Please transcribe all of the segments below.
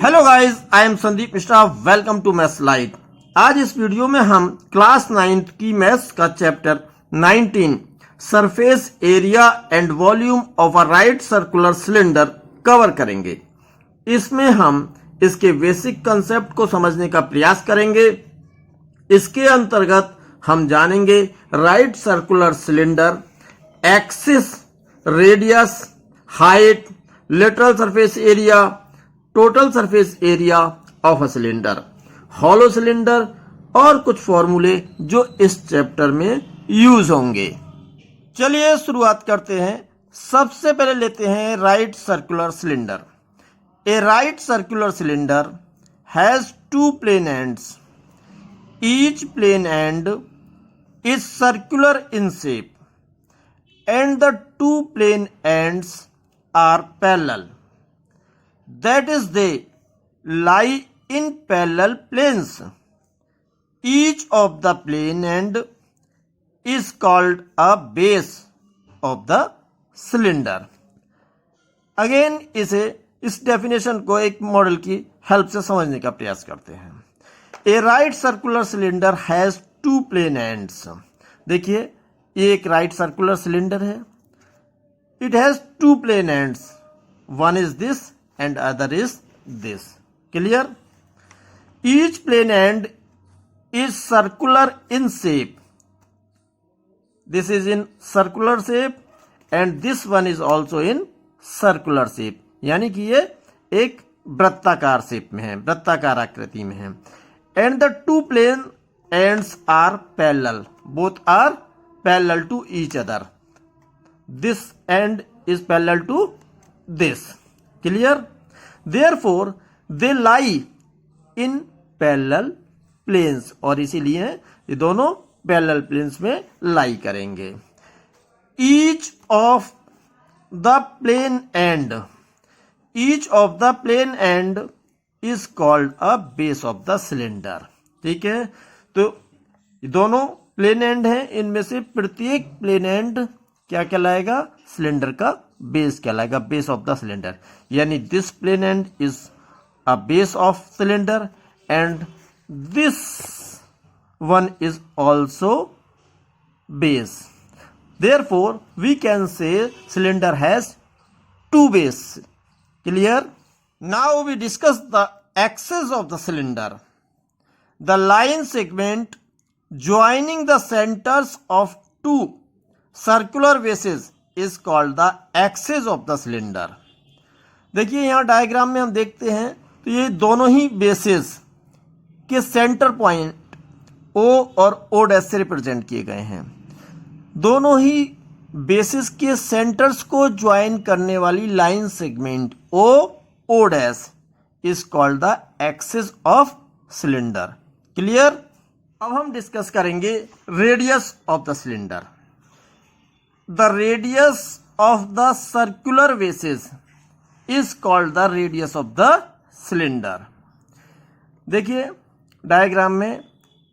Hello guys, I am Sandeep Mishra. Welcome to maths light. आज इस video में हम क्लास 9th की मैथ्स का chapter 19 surface area and volume of a right circular cylinder cover करेंगे। इसमें हम इसके बेसिक कंसेप्ट को समझने का प्रयास करेंगे। इसके अंतर्गत हम जानेंगे right circular cylinder, axis, radius, height, lateral surface area, total surface area of a cylinder, hollow cylinder और कुछ फॉर्मूले जो इस चैप्टर में यूज होंगे। चलिए शुरुआत करते हैं। सबसे पहले लेते हैं right circular cylinder. A right circular cylinder has two plane ends. Each plane end is circular in shape and the two plane ends are parallel. That is, they lie in parallel planes. Each of the plane end is called a base of the cylinder. Again इस definition को एक model की help से समझने का प्रयास करते हैं। A right circular cylinder has two plane ends. देखिए, ये एक राइट सर्कुलर सिलेंडर है। It has two plane ends, one is this end other is this. Clear? Each plane end is circular in shape. This is in circular shape and this one is also in circular shape, यानी कि ये एक वृत्ताकार shape में है, वृत्ताकार आकृति में है। And the two plane ends are parallel, both are parallel to each other. This end is parallel to this. Clear? Therefore, they lie in parallel planes, और इसीलिए ये दोनों parallel planes में lie करेंगे। Each of the plane end is called a base of the cylinder. ठीक है, तो ये दोनों प्लेन एंड है। इनमें से प्रत्येक प्लेन एंड क्या कहलाएगा? सिलेंडर का बेस कहलाएगा, बेस ऑफ द सिलेंडर। यानी this plane end is a base of cylinder and this one is also base. Therefore we can say cylinder has two base. Clear? Now we discuss the axis of the cylinder. The line segment joining the centers of two circular bases is called the axis of the cylinder. देखिए, यहाँ diagram में हम देखते हैं तो ये दोनों ही bases के सेंटर पॉइंट O और O' से रिप्रेजेंट किए गए हैं। दोनों ही बेसिस के सेंटर्स को ज्वाइन करने वाली line segment O' is called the axis of cylinder. Clear? अब हम डिस्कस करेंगे radius of the cylinder. The radius of the circular basis is called the radius of the cylinder. देखिए, diagram में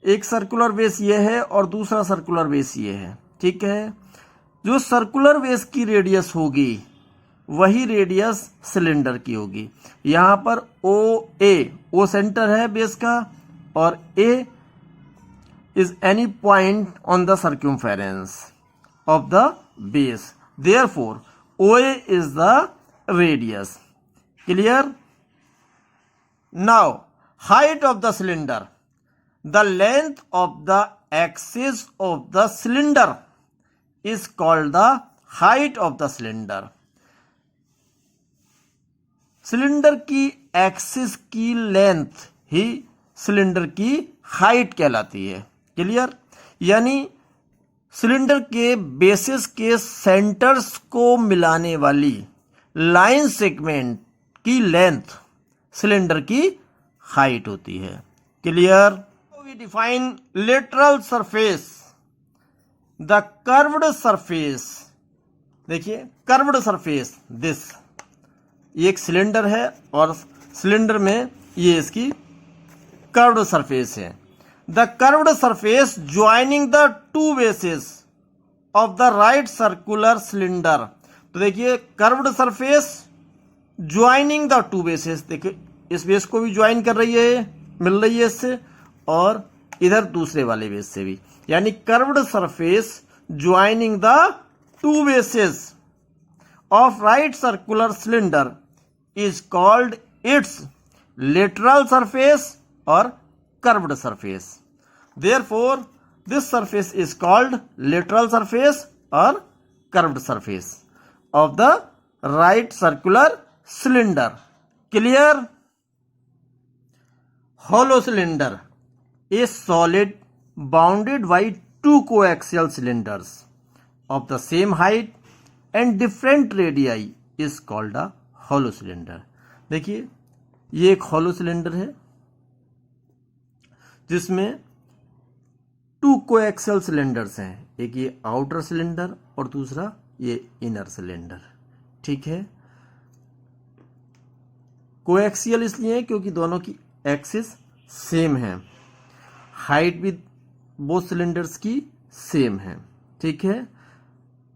एक circular base ये है और दूसरा सर्कुलर बेस ये है। ठीक है, जो सर्कुलर बेस की रेडियस होगी वही रेडियस सिलेंडर की होगी। यहां पर ओ सेंटर है बेस का और ए is any point on the circumference of the base. Therefore, OA is the radius. Clear? Now, height of the cylinder. The length of the axis of the cylinder is called the height of the cylinder. Cylinder की axis की length ही cylinder की height कहलाती है। Clear? यानी cylinder के basis के centres को मिलाने वाली लाइन सेगमेंट की लेंथ सिलेंडर की हाइट होती है। Clear? We define lateral surface. The curved surface. देखिए, कर्व्ड सरफेस, दिस ये एक सिलेंडर है और सिलेंडर में ये इसकी कर्व्ड सरफेस है। The curved surface joining the two bases of the right circular cylinder. तो देखिए, curved surface joining the two bases. देखिए, इस बेस को भी ज्वाइन कर रही है, मिल रही है इससे, और इधर दूसरे वाले बेस से भी, यानी curved surface joining the two bases of right circular cylinder is called its lateral surface और curved surface. Therefore this surface is called lateral surface और curved surface of the right circular cylinder. Clear? Hollow cylinder, a solid bounded by two coaxial cylinders of the same height and different radii is called a hollow cylinder. देखिए ये एक hollow cylinder है जिसमें to coaxial cylinders हैं, एक ये outer cylinder और दूसरा ये इनर सिलेंडर। ठीक है, कोएक्सियल इसलिए क्योंकि दोनों की एक्सिस सेम है, हाइट भी बोथ सिलेंडर्स की सेम है। ठीक है,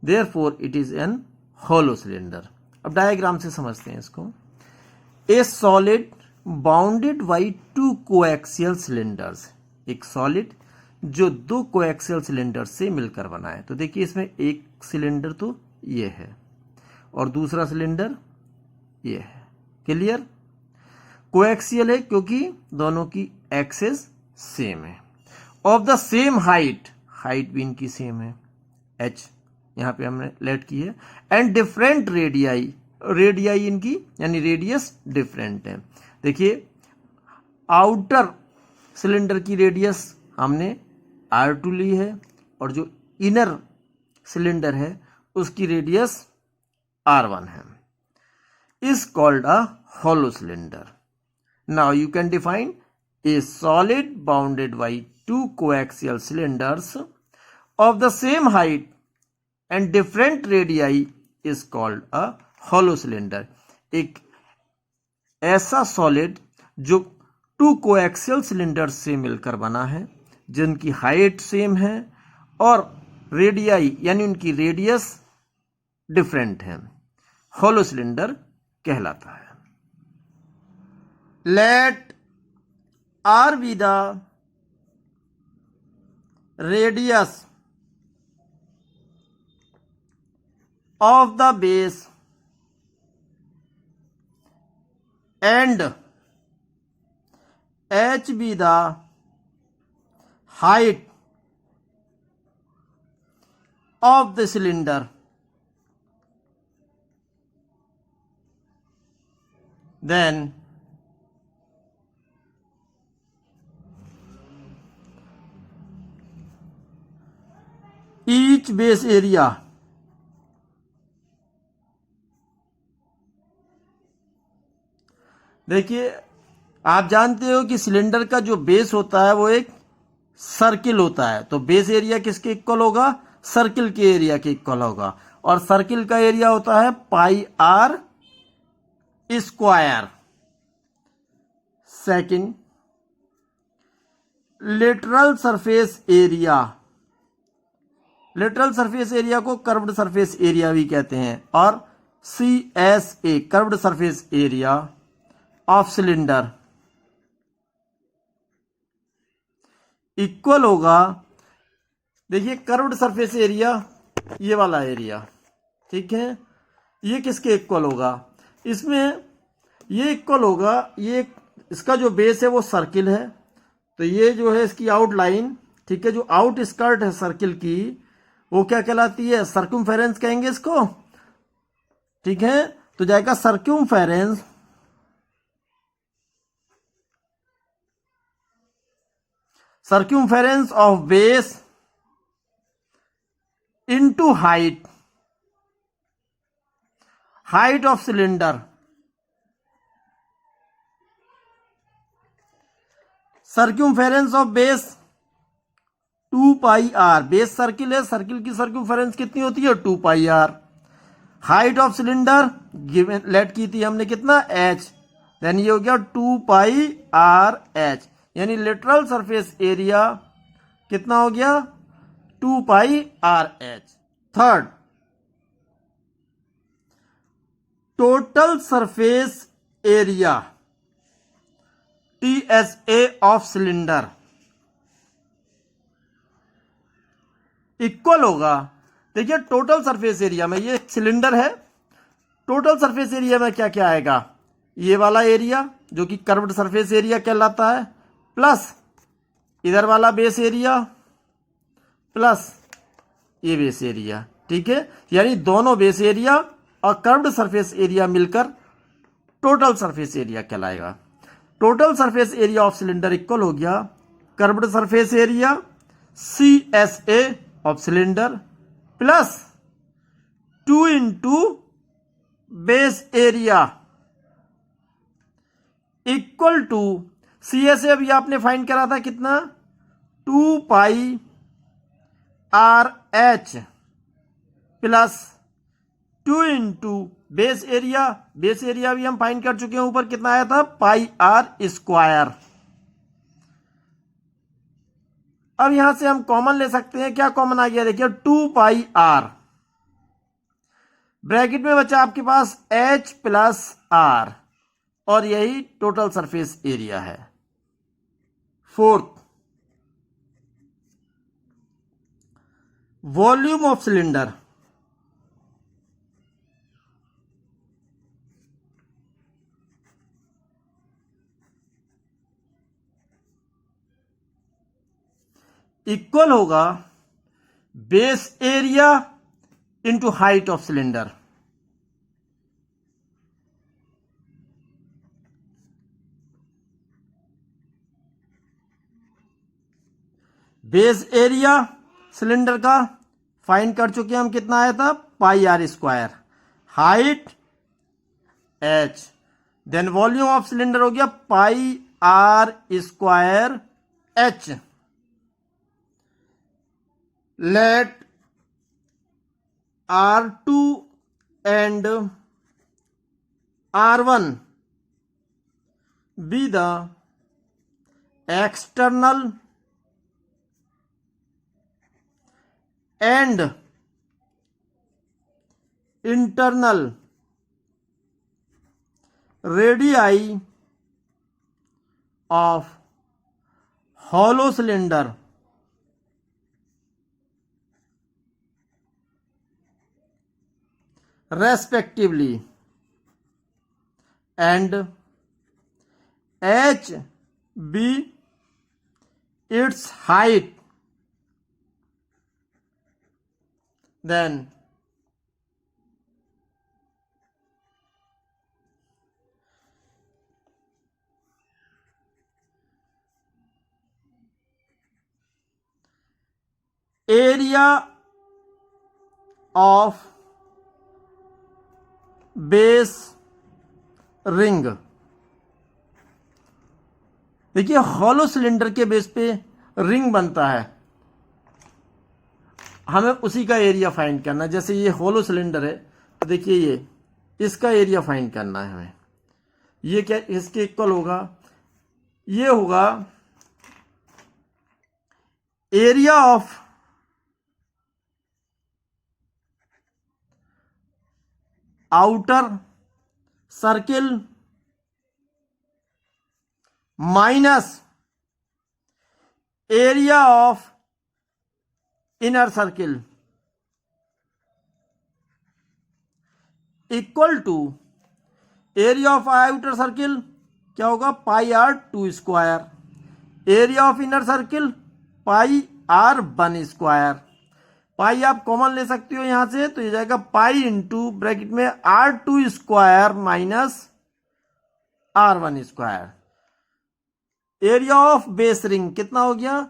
therefore it is an hollow cylinder. अब डायग्राम से समझते हैं इसको। ए solid bounded by two coaxial cylinders, एक सॉलिड जो दो कोएक्सियल सिलेंडर से मिलकर बना है। तो देखिए इसमें एक सिलेंडर तो ये है और दूसरा सिलेंडर ये है। क्लियर? कोएक्सियल है क्योंकि दोनों की एक्सिस सेम है। Of the same height, height भी इनकी सेम है, h यहां पे हमने लेट की है, एंड डिफरेंट रेडियाई, रेडियाई इनकी यानी रेडियस डिफरेंट है। देखिए आउटर सिलेंडर की रेडियस हमने R2 ली है और जो इनर सिलेंडर है उसकी रेडियस R1 है। Is called a hollow cylinder. Now you can define a solid bounded by two coaxial cylinders of the same height and different radii is called a hollow cylinder. एक ऐसा solid जो to coaxial cylinders से मिलकर बना है, जिनकी height same है और रेडियाई यानी उनकी रेडियस डिफरेंट है, हॉलो सिलेंडर कहलाता है। Let r be the radius of the base and h be the height of the cylinder, then each base area देखिए आप जानते हो कि सिलेंडर का जो बेस होता है वो एक सर्किल होता है, तो बेस एरिया किसके इक्वल होगा? सर्किल के एरिया के इक्वल होगा, और सर्किल का एरिया होता है pi R square. Second, lateral surface area, lateral surface area को कर्व्ड सरफेस एरिया भी कहते हैं, और CSA curved surface area of cylinder equal होगा, देखिए कर्व्ड सरफेस एरिया ये वाला एरिया, ठीक है, ये किसके इक्वल होगा? इसमें ये इक्वल होगा, ये इसका जो बेस है वो सर्किल है, तो ये जो है इसकी आउटलाइन, ठीक है, जो आउट स्कर्ट है सर्किल की वो क्या कहलाती है? सर्कमफेरेंस कहेंगे इसको, ठीक है। तो जाएगा circumference circumference of base into height of cylinder, circumference of base 2 pi R, base circle है, सर्किल की सर्कमफेरेंस कितनी होती है? 2 pi R. Height of cylinder given let की थी हमने कितना? h, देन ये हो गया 2 पाई आर h, यानी लेटरल सरफेस एरिया कितना हो गया? 2 pi R H. Third, total surface area TSA of cylinder equal होगा, देखिए टोटल सरफेस एरिया में, ये सिलेंडर है, टोटल सरफेस एरिया में क्या क्या आएगा, ये वाला एरिया जो कि कर्व्ड सरफेस एरिया कहलाता है, प्लस इधर वाला बेस एरिया, प्लस ये बेस एरिया। ठीक है, यानी दोनों बेस एरिया और कर्व्ड सरफेस एरिया मिलकर टोटल सरफेस एरिया कहलाएगा। Total surface area of cylinder equal हो गया curved surface area CSA of cylinder plus 2 into base area equal to CSA अभी आपने फाइंड करा था कितना, 2 pi RH plus 2 into base area, base area भी हम फाइंड कर चुके हैं, ऊपर कितना आया था पाई R स्क्वायर। अब यहां से हम कॉमन ले सकते हैं, क्या कॉमन आ गया देखिए 2 पाई R, ब्रैकेट में बचा आपके पास H प्लस R और यही टोटल सरफेस एरिया है। Fourth, volume of cylinder equal होगा base area into height of cylinder. Base area cylinder का फाइंड कर चुके हम, कितना आया था pi R square, height H, then volume of cylinder हो गया pi R square H। Let R2 and R1 be the external and internal radii of hollow cylinder respectively and H be its height, then area of base ring. देखिए hollow cylinder के base पे ring बनता है, हमें उसी का area find करना है। जैसे ये हॉलो सिलेंडर है तो देखिए ये इसका एरिया फाइंड करना है हमें, ये क्या इसके इक्वल होगा, ये होगा area of outer circle minus area of inner circle equal to area of outer circle क्या होगा pi R2 square, area of inner circle pi R1 square. Pi आप कॉमन ले सकते हो यहां से, तो ये जाएगा पाई इंटू ब्रैकेट में R2 square minus R1 square. Area of base ring कितना हो गया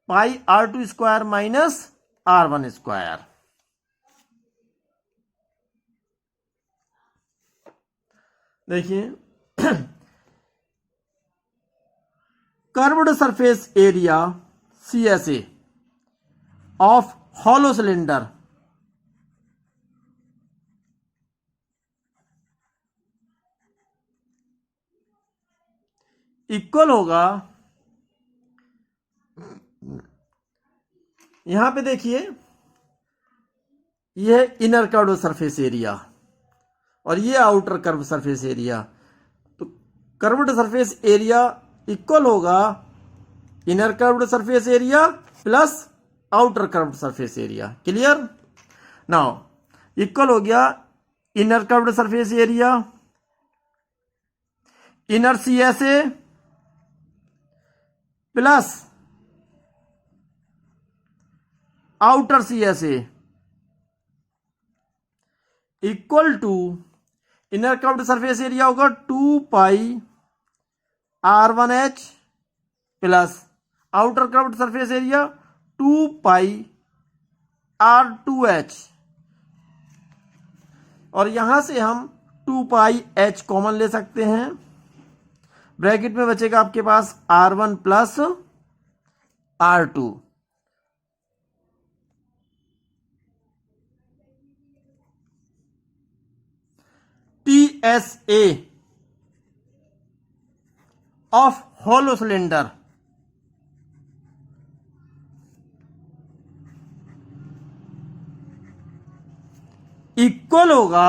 pi R2 square minus R1 square. देखिए curved surface area CSA of hollow cylinder equal होगा, यहां पे देखिए यह इनर कर्व्ड सरफेस एरिया और ये आउटर कर्व सरफेस एरिया। तो कर्व्ड सरफेस एरिया इक्वल होगा inner curved surface area plus outer curved surface area. Clear? Now equal हो गया inner curved surface area inner CSA plus outer CSA equal to inner curved surface area होगा 2 pi R1H plus outer curved surface area 2 pi R2H, और यहां से हम 2 pi H common ले सकते हैं। ब्रैकेट में बचेगा आपके पास R1 plus R2। TSA of hollow cylinder equal होगा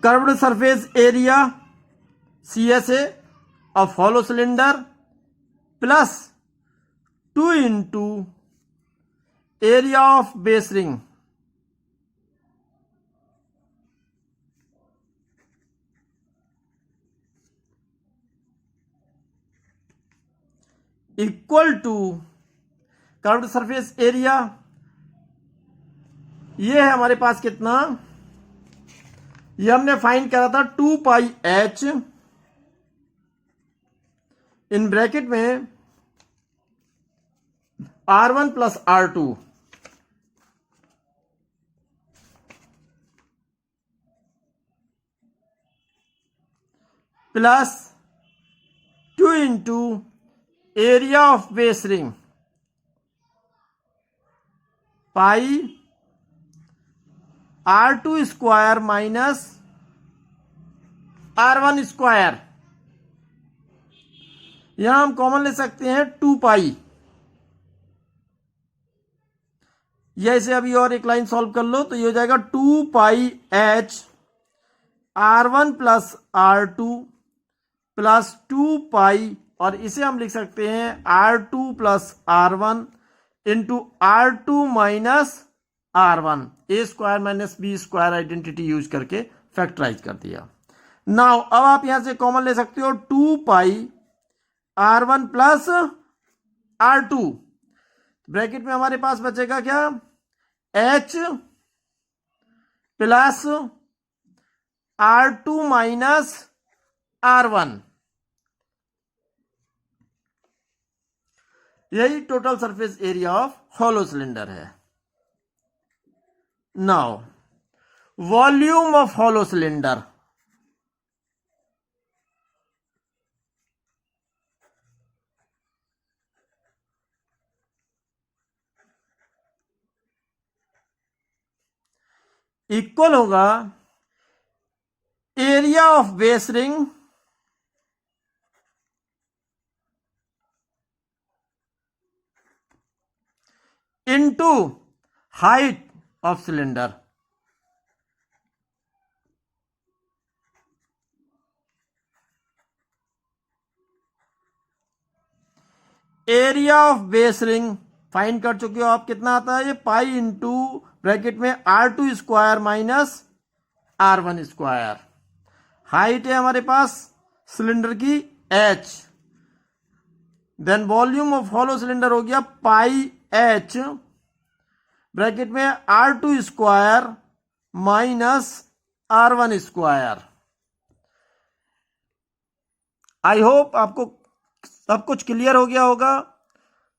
curved surface area CSA of hollow cylinder plus 2 into area of base ring equal to curved surface area. ये है हमारे पास कितना, ये हमने फाइंड करा था 2 पाई H इन ब्रैकेट में R1 plus R2 plus 2 into area of base ring pi R2 square minus R1 square. यहां हम कॉमन ले सकते हैं 2 पाई। यह इसे अभी और एक लाइन सॉल्व कर लो तो ये हो जाएगा 2 pi H R1 plus R2 plus 2 pi, और इसे हम लिख सकते हैं R2 plus R1 into R2 minus R1, A square minus B square identity use करके फैक्टराइज कर दिया। नाउ अब आप यहां से कॉमन ले सकते हो 2 पाई R1 प्लस R2, ब्रैकेट में हमारे पास बचेगा क्या, H plus R2 minus R1। यही total surface area of hollow cylinder है। Now volume of hollow cylinder, equal होगा area of base ring into height of cylinder. Area of base ring find कर चुके हो आप, कितना आता है ये, पाई इंटू ब्रैकेट में R2 square minus R1 square. Height है हमारे पास सिलेंडर की H, then volume of hollow cylinder हो गया पाई H ब्रैकेट में R2 square minus R1 square. I hope आपको सब कुछ क्लियर हो गया होगा।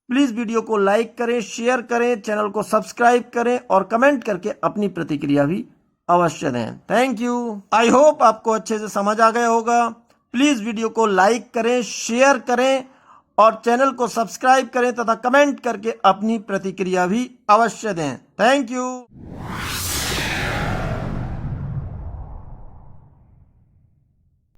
प्लीज वीडियो को लाइक करें, शेयर करें, चैनल को सब्सक्राइब करें और कमेंट करके अपनी प्रतिक्रिया भी अवश्य दें। Thank you. आई होप आपको अच्छे से समझ आ गया होगा। प्लीज वीडियो को लाइक करें, शेयर करें और चैनल को सब्सक्राइब करें तथा कमेंट करके अपनी प्रतिक्रिया भी अवश्य दें। Thank you.